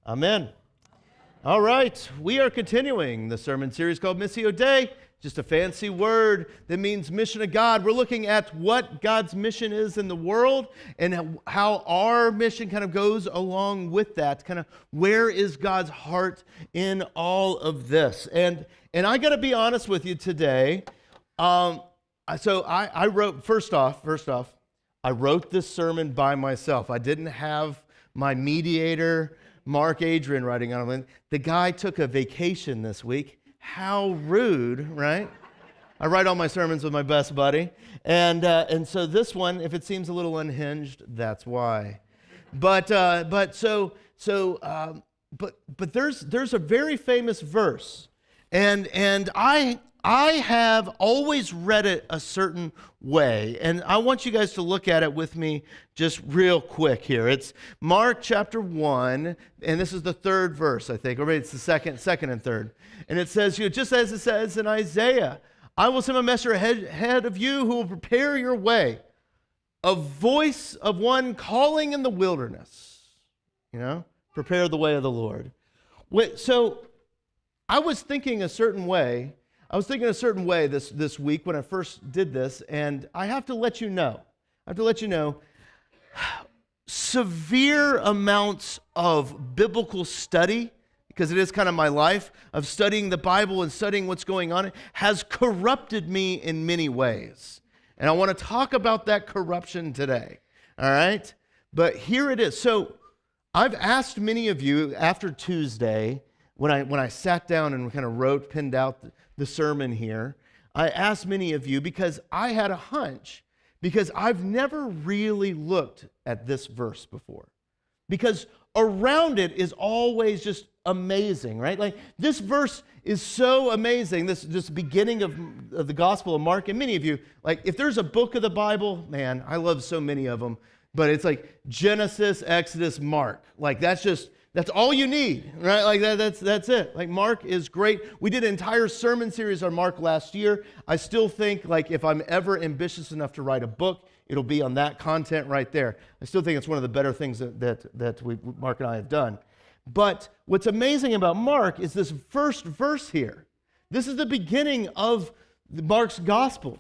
Amen. All right, we are continuing the sermon series called Missio Dei, just a fancy word that means mission of God. We're looking at what God's mission is in the world and how our mission kind of goes along with that, kind of where is God's heart in all of this. And I got to be honest with you today. So I wrote, first off, I wrote this sermon by myself. I didn't have my mediator, Mark Adrian, writing on it. The guy took a vacation this week. How rude, right? I write all my sermons with my best buddy. And so this one, if it seems a little unhinged, that's why. But there's a very famous verse. And I have always read it a certain way, and I want you guys to look at it with me just real quick here. It's Mark chapter 1, and this is the third verse, I think, or maybe it's the second and third. And it says, just as it says in Isaiah, I will send a messenger ahead of you who will prepare your way, a voice of one calling in the wilderness, prepare the way of the Lord. So I was thinking a certain way this week when I first did this, and I have to let you know, severe amounts of biblical study, because it is kind of my life, of studying the Bible and studying what's going on, has corrupted me in many ways. And I want to talk about that corruption today, all right? But here it is. So I've asked many of you after Tuesday, when I sat down and kind of pinned out the sermon here, I asked many of you because I had a hunch, because I've never really looked at this verse before. Because around it is always just amazing, right? Like this verse is so amazing, this beginning of the Gospel of Mark. And many of you, like if there's a book of the Bible, man, I love so many of them, but it's like Genesis, Exodus, Mark. Like that's all you need, right? Like that's it. Like Mark is great. We did an entire sermon series on Mark last year. I still think like if I'm ever ambitious enough to write a book, it'll be on that content right there. I still think it's one of the better things that Mark and I have done. But what's amazing about Mark is this first verse here. This is the beginning of Mark's gospel.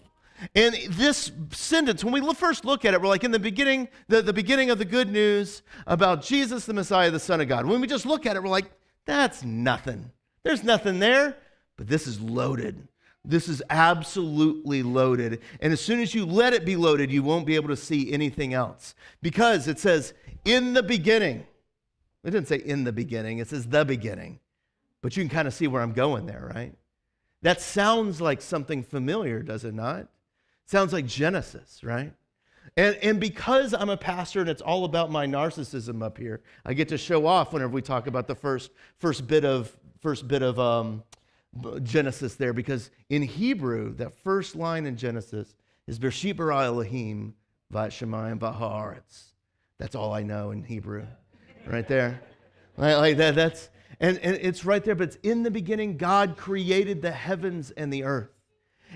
And this sentence, when we first look at it, we're like in the beginning, the beginning of the good news about Jesus, the Messiah, the Son of God. When we just look at it, we're like, that's nothing. There's nothing there. But this is loaded. This is absolutely loaded. And as soon as you let it be loaded, you won't be able to see anything else. Because it says, in the beginning. It didn't say in the beginning. It says the beginning. But you can kind of see where I'm going there, right? That sounds like something familiar, does it not? Sounds like Genesis, right? And because I'm a pastor and it's all about my narcissism up here, I get to show off whenever we talk about the first bit of Genesis there, because in Hebrew, that first line in Genesis is Bereshit bara Elohim va'et shamayim va'haaretz. That's all I know in Hebrew, right there. Like that. That's and it's right there. But it's in the beginning, God created the heavens and the earth.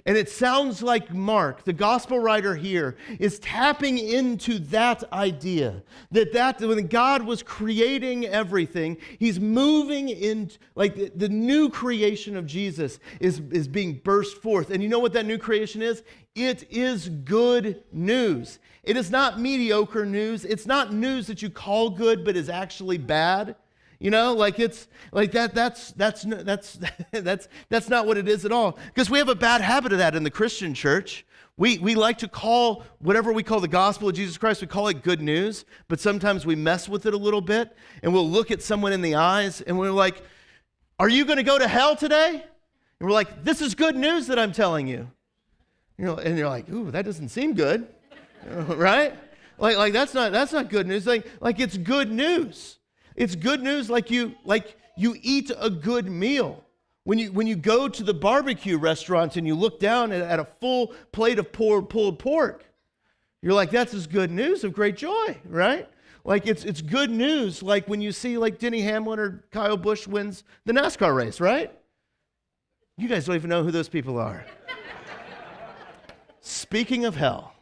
And it sounds like Mark, the gospel writer here, is tapping into that idea that when God was creating everything, he's moving in, like the new creation of Jesus is being burst forth. And you know what that new creation is? It is good news. It is not mediocre news. It's not news that you call good but is actually bad. Like it's like that's not what it is at all. Because we have a bad habit of that in the Christian church. We like to call whatever we call the gospel of Jesus Christ, we call it good news, but sometimes we mess with it a little bit, and we'll look at someone in the eyes and we're like, are you going to go to hell today? And we're like, this is good news that I'm telling you. And you're like, ooh, that doesn't seem good. Right? Like that's not good news. Like it's good news. It's good news like you eat a good meal. When you go to the barbecue restaurant and you look down at a full plate of pulled pork, you're like, that's as good news of great joy, right? Like it's good news like when you see like Denny Hamlin or Kyle Busch wins the NASCAR race, right? You guys don't even know who those people are. Speaking of hell,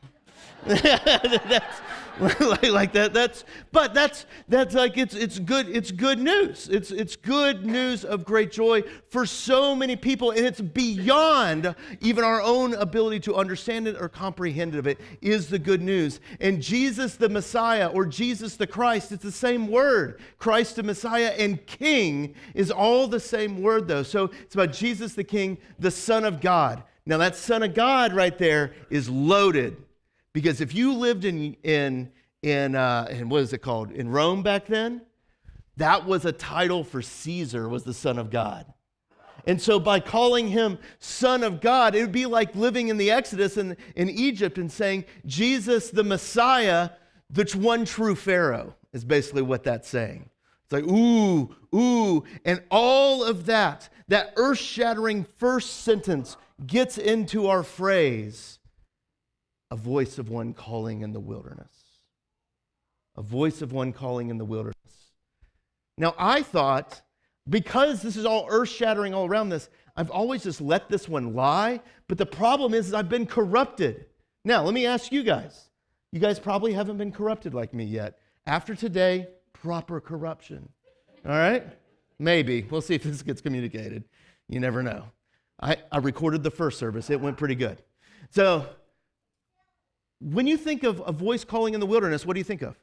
like that. That's like it's good news. It's good news of great joy for so many people, and it's beyond even our own ability to understand it or comprehend of it. Is the good news. And Jesus the Messiah or Jesus the Christ, it's the same word. Christ the Messiah and King is all the same word though. So it's about Jesus the King, the Son of God. Now that Son of God right there is loaded. Because if you lived in what is it called? In Rome back then, that was a title for Caesar, was the Son of God. And so by calling him Son of God, it would be like living in the Exodus in Egypt and saying, Jesus the Messiah, the one true Pharaoh, is basically what that's saying. It's like, ooh. And all of that earth-shattering first sentence gets into our phrase, a voice of one calling in the wilderness. A voice of one calling in the wilderness. Now, I thought, because this is all earth-shattering all around this, I've always just let this one lie, but the problem is I've been corrupted. Now, let me ask you guys. You guys probably haven't been corrupted like me yet. After today, proper corruption. All right? Maybe. We'll see if this gets communicated. You never know. I recorded the first service. It went pretty good. So, when you think of a voice calling in the wilderness, what do you think of?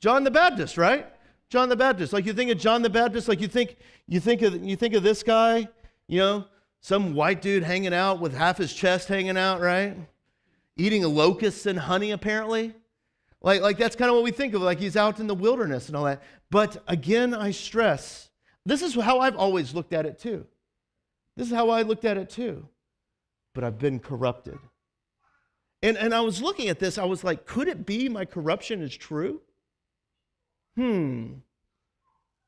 John the Baptist, right? John the Baptist. Like you think of John the Baptist, like you think of this guy, some white dude hanging out with half his chest hanging out, right? Eating locusts and honey, apparently. Like that's kind of what we think of, like he's out in the wilderness and all that. But again, I stress, this is how I've always looked at it too. This is how I looked at it too. But I've been corrupted. And I was looking at this, I was like, could it be my corruption is true? And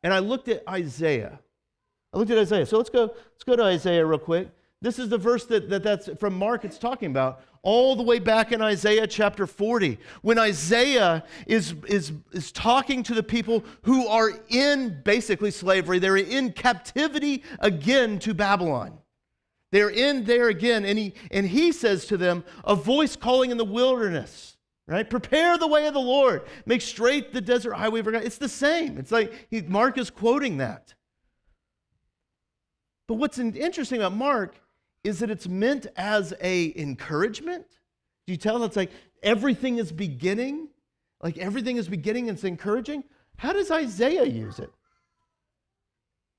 I looked at Isaiah. So let's go to Isaiah real quick. This is the verse that's from Mark it's talking about, all the way back in Isaiah chapter 40, when Isaiah is talking to the people who are in basically slavery. They're in captivity again to Babylon. They're in there again, and he says to them, a voice calling in the wilderness, right? Prepare the way of the Lord. Make straight the desert highway for God. It's the same. It's like Mark is quoting that. But what's interesting about Mark is that it's meant as a encouragement. Do you tell? It's like everything is beginning. Like everything is beginning and it's encouraging. How does Isaiah use it?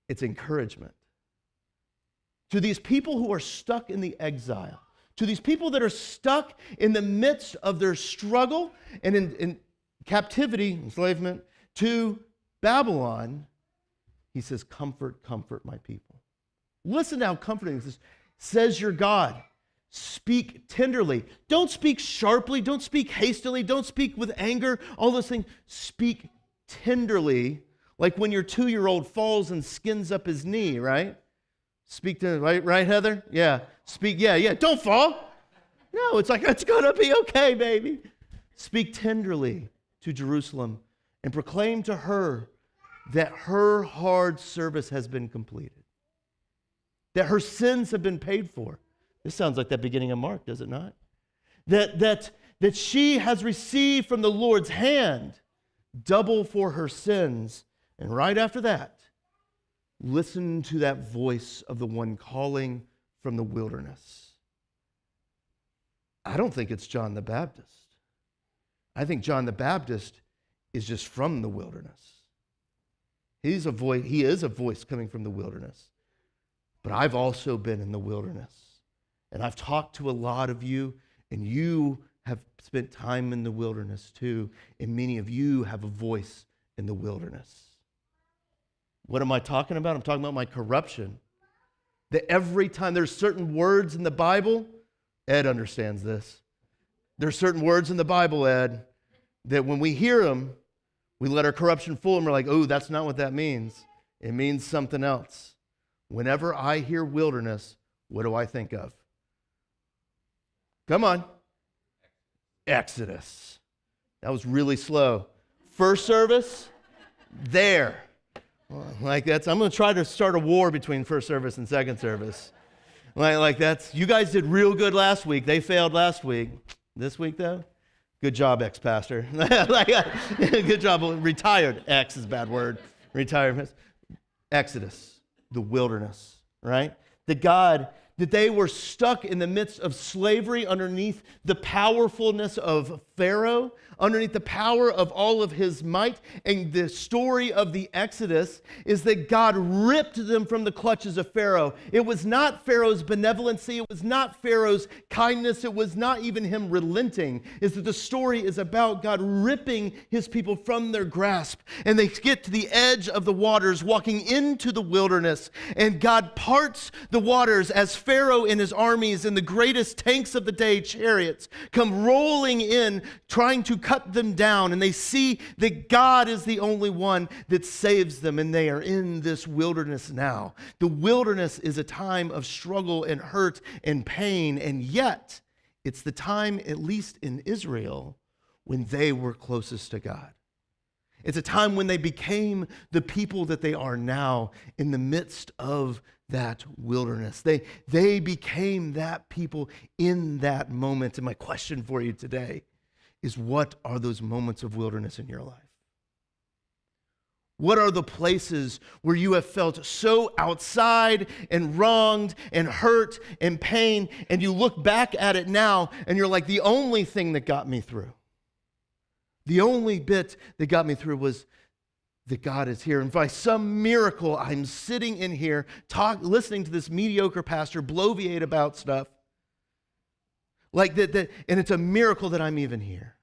It's encouragement. To these people who are stuck in the exile, to these people that are stuck in the midst of their struggle and in captivity, enslavement, to Babylon, he says, comfort my people. Listen to how comforting this is. Says your God, speak tenderly. Don't speak sharply, don't speak hastily, don't speak with anger, all those things. Speak tenderly, like when your 2-year-old falls and skins up his knee, right? Speak to, right, Heather? Yeah. Speak, yeah. Don't fall. No, it's like, it's going to be okay, baby. Speak tenderly to Jerusalem and proclaim to her that her hard service has been completed, that her sins have been paid for. This sounds like that beginning of Mark, does it not? That she has received from the Lord's hand double for her sins. And right after that, listen to that voice of the one calling from the wilderness. I don't think it's John the Baptist. I think John the Baptist is just from the wilderness. He is a voice coming from the wilderness. But I've also been in the wilderness. And I've talked to a lot of you, and you have spent time in the wilderness too. And many of you have a voice in the wilderness. What am I talking about? I'm talking about my corruption. That every time there's certain words in the Bible, Ed understands this. There's certain words in the Bible, Ed, that when we hear them, we let our corruption fool and we're like, oh, that's not what that means. It means something else. Whenever I hear wilderness, what do I think of? Come on. Exodus. That was really slow. First service, there. Like that's, I'm going to try to start a war between first service and second service. Like that's, you guys did real good last week. They failed last week. This week though, Good job, ex-pastor. Good job. Retired. Ex is a bad word. Retired. Exodus, the wilderness, right? That they were stuck in the midst of slavery underneath the powerfulness of Pharaoh, underneath the power of all of his might. And the story of the Exodus is that God ripped them from the clutches of Pharaoh. It was not Pharaoh's benevolency. It was not Pharaoh's kindness. It was not even him relenting. It's that the story is about God ripping his people from their grasp. And they get to the edge of the waters, walking into the wilderness. And God parts the waters as Pharaoh and his armies and the greatest tanks of the day, chariots, come rolling in, trying to cut them down. And they see that God is the only one that saves them. And they are in this wilderness now. The wilderness is a time of struggle and hurt and pain. And yet, it's the time, at least in Israel, when they were closest to God. It's a time when they became the people that they are now in the midst of that wilderness. They became that people in that moment. And my question for you today is, what are those moments of wilderness in your life? What are the places where you have felt so outside and wronged and hurt and pain, and you look back at it now and you're like, the only thing that got me through, the only bit that got me through was that God is here. And by some miracle, I'm sitting in here listening to this mediocre pastor bloviate about stuff like that, and it's a miracle that I'm even here.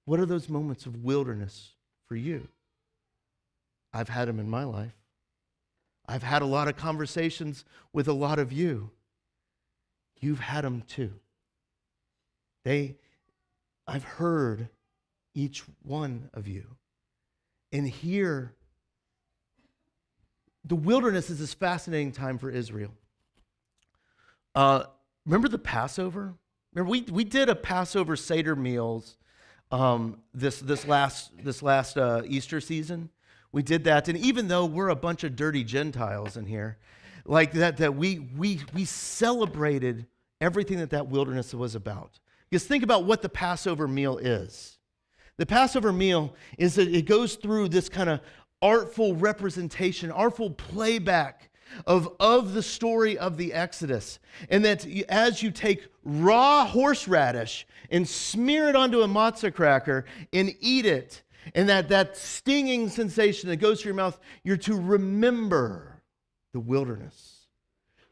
What are those moments of wilderness for you? I've had them in my life. I've had a lot of conversations with a lot of you. You've had them too. I've heard each one of you. And here, the wilderness is this fascinating time for Israel. Remember the Passover? Remember we did a Passover Seder meals this last Easter season. We did that, and even though we're a bunch of dirty Gentiles in here, like that we celebrated everything that wilderness was about. Because think about what the Passover meal is. The Passover meal is that it goes through this kind of artful representation, artful playback of the story of the Exodus. And that as you take raw horseradish and smear it onto a matzah cracker and eat it, and that stinging sensation that goes through your mouth, you're to remember the wilderness.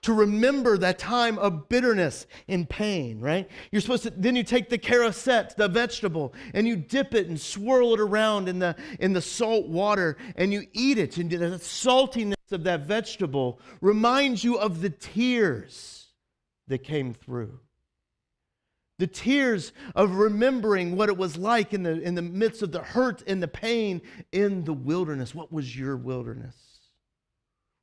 To remember that time of bitterness and pain, right? You're supposed to, then you take the carousette, the vegetable, and you dip it and swirl it around in the salt water, and you eat it. And the saltiness of that vegetable reminds you of the tears that came through. The tears of remembering what it was like in the midst of the hurt and the pain in the wilderness. What was your wilderness?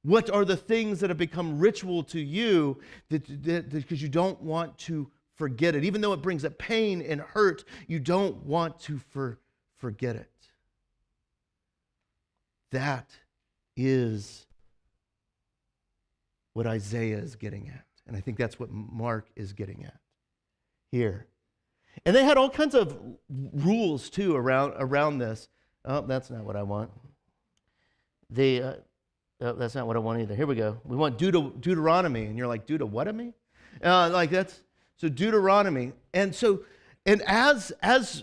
What are the things that have become ritual to you because you don't want to forget it? Even though it brings up pain and hurt, you don't want to forget it. That is what Isaiah is getting at. And I think that's what Mark is getting at here. And they had all kinds of rules, too, around this. Oh, that's not what I want. That's not what I want either. Here we go. We want Deuteronomy. And you're like, Deuteronomy? So Deuteronomy. And as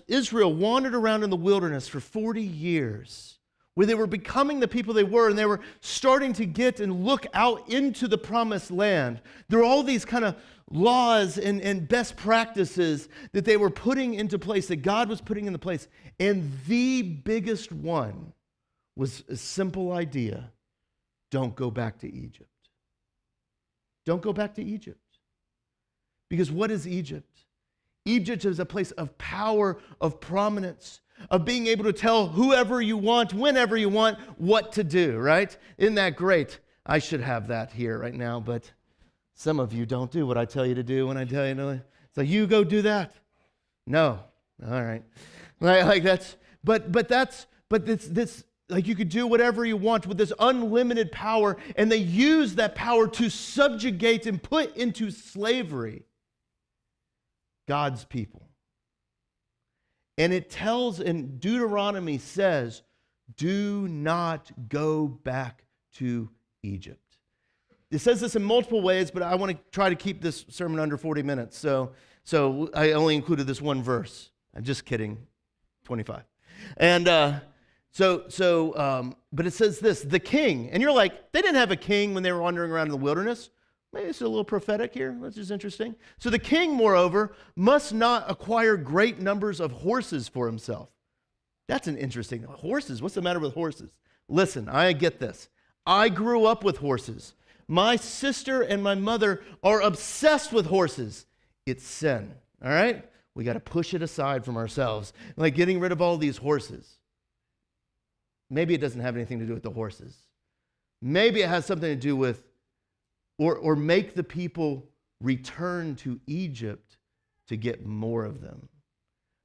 Israel wandered around in the wilderness for 40 years, where they were becoming the people they were, and they were starting to get and look out into the promised land, there were all these kind of laws and best practices that they were putting into place, that God was putting into place. And the biggest one was a simple idea. Don't go back to Egypt. Don't go back to Egypt. Because what is Egypt? Egypt is a place of power, of prominence, of being able to tell whoever you want, whenever you want, what to do, right? Isn't that great? I should have that here right now, but some of you don't do what I tell you to do when I tell you to. So you go do that. No. All right. Like that's, but this, like you could do whatever you want with this unlimited power, and they use that power to subjugate and put into slavery God's people. And it tells, and Deuteronomy says, do not go back to Egypt. It says this in multiple ways, but I want to try to keep this sermon under 40 minutes. So I only included this one verse. I'm just kidding, 25. And but it says this, the king, and you're like, they didn't have a king when they were wandering around in the wilderness. Maybe it's a little prophetic here. That's just interesting. So the king, moreover, must not acquire great numbers of horses for himself. That's an interesting, horses, what's the matter with horses? Listen, I get this. I grew up with horses. My sister and my mother are obsessed with horses. It's sin, all right? We got to push it aside from ourselves, like getting rid of all these horses. Maybe it doesn't have anything to do with the horses. Maybe it has something to do with, or make the people return to Egypt to get more of them.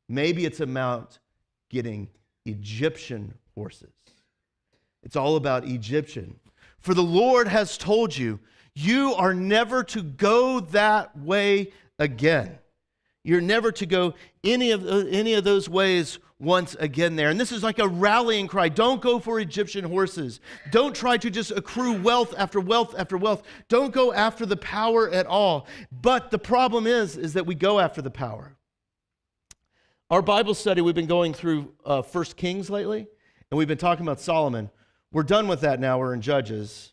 Maybe it's about getting Egyptian horses. It's all about Egyptian. For the Lord has told you, you are never to go that way again. You're never to go any of those ways once again there. And this is like a rallying cry. Don't go for Egyptian horses. Don't try to just accrue wealth after wealth after wealth. Don't go after the power at all. But the problem is that we go after the power. Our Bible study, we've been going through 1 Kings lately, and we've been talking about Solomon. We're done with that now. We're in Judges.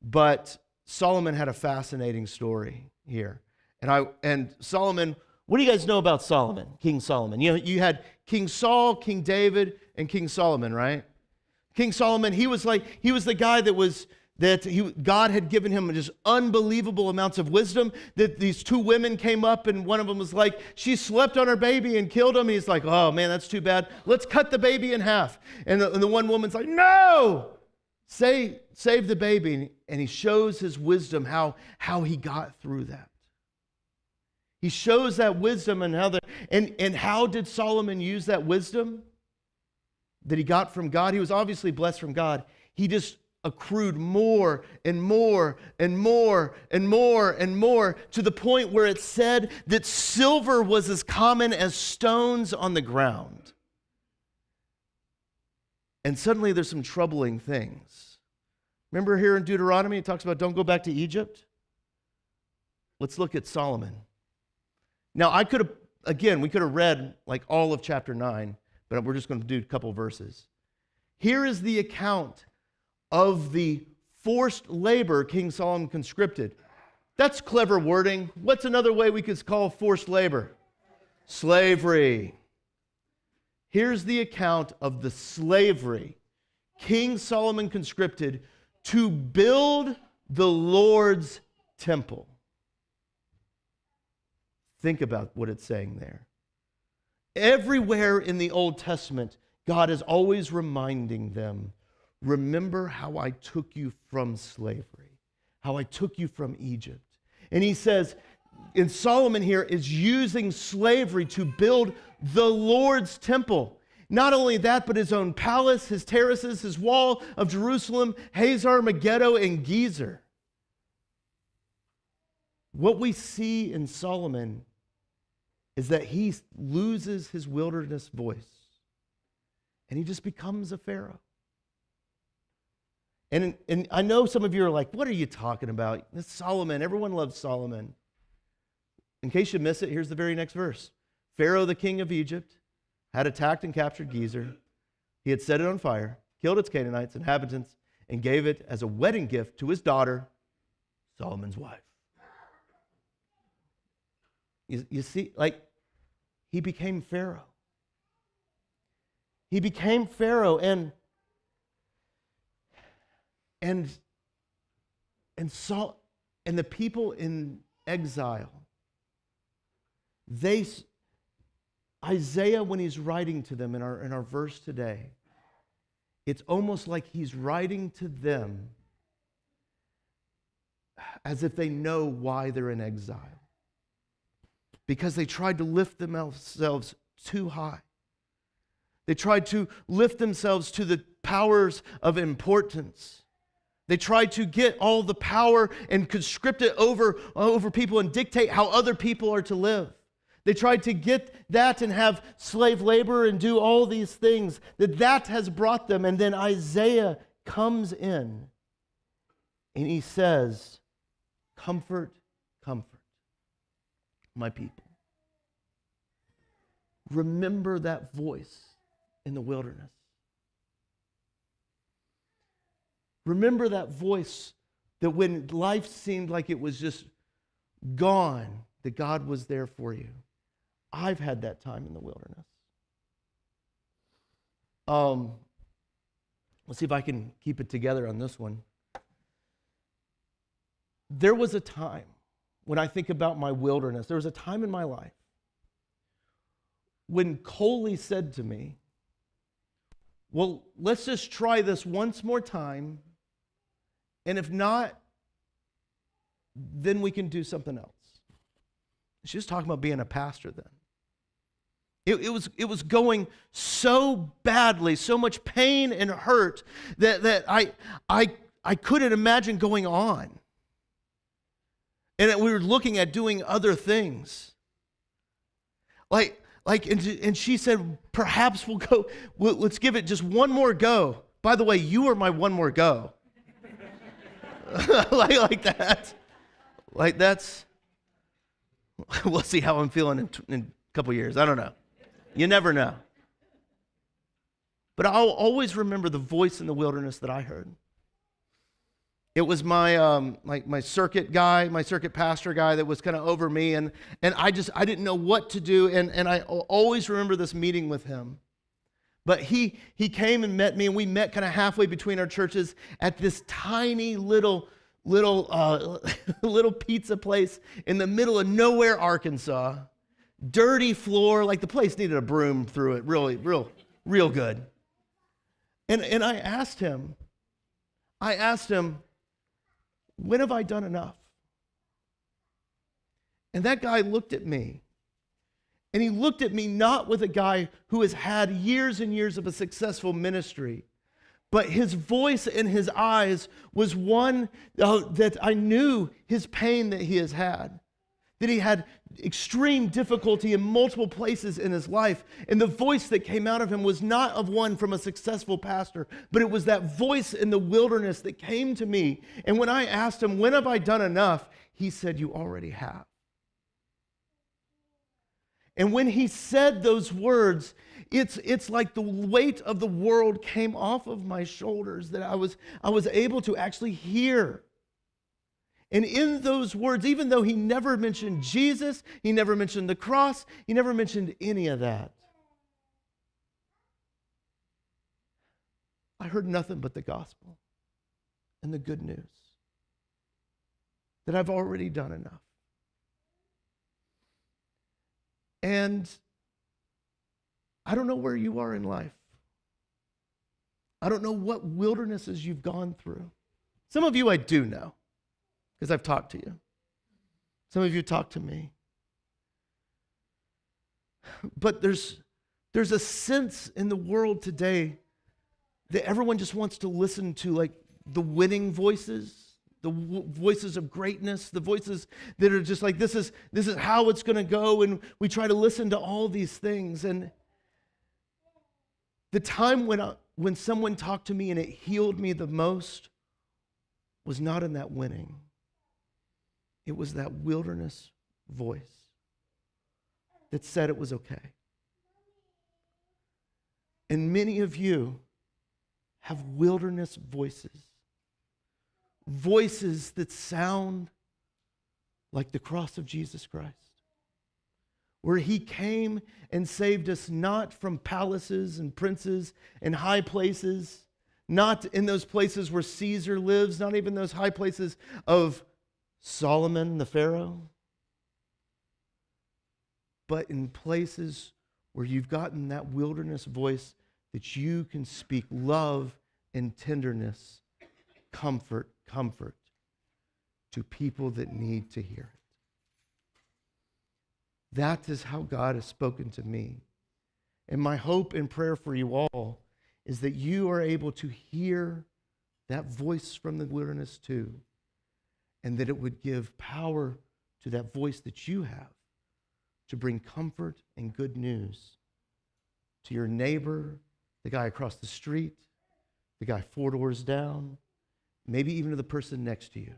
But Solomon had a fascinating story here. And Solomon, what do you guys know about Solomon, King Solomon? You had King Saul, King David, and King Solomon, right? King Solomon, he was the guy God had given him just unbelievable amounts of wisdom. That these two women came up, and one of them was like, she slept on her baby and killed him. And he's like, oh man, that's too bad. Let's cut the baby in half. And the one woman's like, no, save the baby. And he shows his wisdom, how he got through that. He shows that wisdom and how did Solomon use that wisdom that he got from God? He was obviously blessed from God. He just accrued more and more and more and more and more to the point where it said that silver was as common as stones on the ground. And suddenly there's some troubling things. Remember here in Deuteronomy, it talks about don't go back to Egypt? Let's look at Solomon. Now, we could have read like all of chapter 9, but we're just going to do a couple verses. Here is the account of the forced labor King Solomon conscripted. That's clever wording. What's another way we could call forced labor? Slavery. Here's the account of the slavery King Solomon conscripted to build the Lord's temple. Think about what it's saying there. Everywhere in the Old Testament, God is always reminding them, remember how I took you from slavery, how I took you from Egypt. And he says, and Solomon here is using slavery to build the Lord's temple. Not only that, but his own palace, his terraces, his wall of Jerusalem, Hazar, Megiddo, and Gezer. What we see in Solomon is that he loses his wilderness voice and he just becomes a pharaoh. And I know some of you are like, what are you talking about? It's Solomon. Everyone loves Solomon. In case you miss it, here's the very next verse. Pharaoh, the king of Egypt, had attacked and captured Gezer. He had set it on fire, killed its Canaanites, inhabitants, and gave it as a wedding gift to his daughter, Solomon's wife. You see, like, he became Pharaoh. He became Pharaoh, and the people in exile, Isaiah, when he's writing to them in our verse today, it's almost like he's writing to them as if they know why they're in exile. Because they tried to lift themselves too high. They tried to lift themselves to the powers of importance. They tried to get all the power and conscript it over people and dictate how other people are to live. They tried to get that and have slave labor and do all these things. That has brought them. And then Isaiah comes in and he says, comfort, comfort my people. Remember that voice in the wilderness. Remember that voice that when life seemed like it was just gone, that God was there for you. I've had that time in the wilderness. Let's see if I can keep it together on this one. There was a time, when I think about my wilderness, there was a time in my life when Coley said to me, well, let's just try this once more time, and if not, then we can do something else. She was talking about being a pastor then. It was going so badly, so much pain and hurt that I couldn't imagine going on. And we were looking at doing other things. And she said, perhaps we'll go, let's give it just one more go. By the way, you were my one more go. like that. Like that's, we'll see how I'm feeling in a couple years. I don't know. You never know. But I'll always remember the voice in the wilderness that I heard. It was my my circuit guy, my circuit pastor guy that was kind of over me, and I didn't know what to do, and I always remember this meeting with him. But he came and met me, and we met kind of halfway between our churches at this tiny little pizza place in the middle of nowhere, Arkansas. Dirty floor, like the place needed a broom through it, really, real good. And I asked him, when have I done enough? And that guy looked at me. And he looked at me not with a guy who has had years and years of a successful ministry, but his voice and his eyes was one that I knew his pain that he has had, that he had extreme difficulty in multiple places in his life. And the voice that came out of him was not of one from a successful pastor, but it was that voice in the wilderness that came to me. And when I asked him, when have I done enough? He said, you already have. And when he said those words, it's like the weight of the world came off of my shoulders, that I was able to actually hear. And in those words, even though he never mentioned Jesus, he never mentioned the cross, he never mentioned any of that, I heard nothing but the gospel and the good news that I've already done enough. And I don't know where you are in life. I don't know what wildernesses you've gone through. Some of you I do know, because I've talked to you. Some of you talk to me. But there's a sense in the world today that everyone just wants to listen to, like, the winning voices, the voices of greatness, the voices that are just like, this is how it's going to go, and we try to listen to all these things. And the time when someone talked to me and it healed me the most was not in that winning. It was that wilderness voice that said it was okay. And many of you have wilderness voices. Voices that sound like the cross of Jesus Christ, where he came and saved us not from palaces and princes and high places, not in those places where Caesar lives, not even those high places of Solomon the Pharaoh, but in places where you've gotten that wilderness voice that you can speak love and tenderness, comfort to people that need to hear it. That is how God has spoken to me. And my hope and prayer for you all is that you are able to hear that voice from the wilderness too, and that it would give power to that voice that you have to bring comfort and good news to your neighbor, the guy across the street, the guy 4 doors down, maybe even to the person next to you,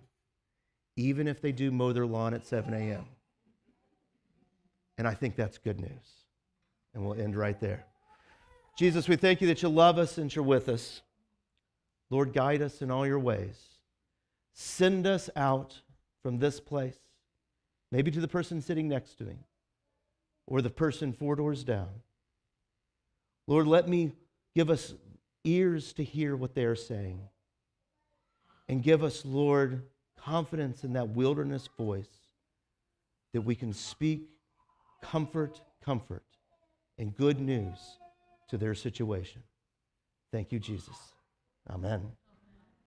even if they do mow their lawn at 7 a.m. And I think that's good news. And we'll end right there. Jesus, we thank you that you love us and you're with us. Lord, guide us in all your ways. Send us out from this place, maybe to the person sitting next to me or the person 4 doors down. Lord, give us ears to hear what they are saying. And give us, Lord, confidence in that wilderness voice that we can speak comfort, and good news to their situation. Thank you, Jesus. Amen.